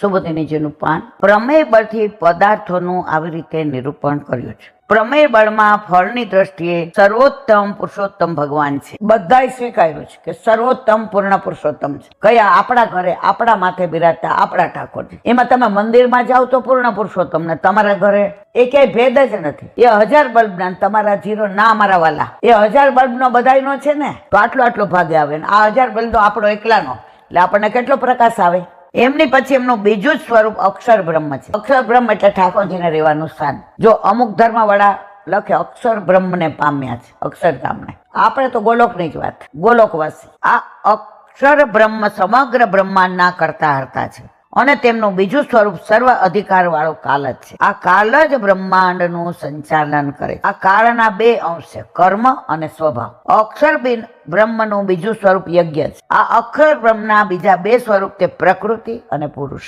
સુબોધી નીચેનું પાન. પ્રમેય બળથી પદાર્થોનું આવી રીતે નિરૂપણ કર્યું છે. પ્રમેય બળમાં ફળની દ્રષ્ટિએ સર્વોત્તમ પુરુષોત્તમ ભગવાન છે. બધાય સ્વીકાર્યું છે કે સર્વોત્તમ પૂર્ણ પુરુષોત્તમ છે. કયા? આપણા ઘરે આપણા માથે બિરાજતા આપણા ઠાકોરજી. એમાં તમે મંદિરમાં જાઓ તો પૂર્ણ પુરુષોત્તમ ને તમારા ઘરે એ ક્યાંય ભેદ જ નથી. એ 1000 બલ્બ ના તમારા 0 ના અમારા વાલા. એ 1000 બલ્બ નો બધાયનો છે ને, તો આટલો ભાગે આવે ને આ 1000 બલ્બ નો આપણો એકલાનો, એટલે આપણને કેટલો પ્રકાશ આવે. એમની પછી એમનું બીજું જ સ્વરૂપ અક્ષર બ્રહ્મ છે. અક્ષર બ્રહ્મ એટલે ઠાકોરજીને રહેવાનું સ્થાન. જો અમુક ધર્મ વાળા લખે અક્ષર બ્રહ્મને પામ્યા છે, અક્ષરધામને. આપણે તો ગોલોકની જ વાત, ગોલોકવાસી. આ અક્ષર બ્રહ્મ સમગ્ર બ્રહ્માંડના કરતા હરતા છે અને તેમનું બીજું સ્વરૂપ સર્વ અધિકાર વાળો કાલ જ છે. આ કાલ જ બ્રહ્માંડનું સંચાલન કરે. આ કાળના 2 અંશ છે, કર્મ અને સ્વભાવ. અક્ષર બ્રહ્મનું બીજું સ્વરૂપ યજ્ઞ છે. આ અક્ષર બ્રહ્મના બીજા 2 સ્વરૂપ તે પ્રકૃતિ અને પુરુષ.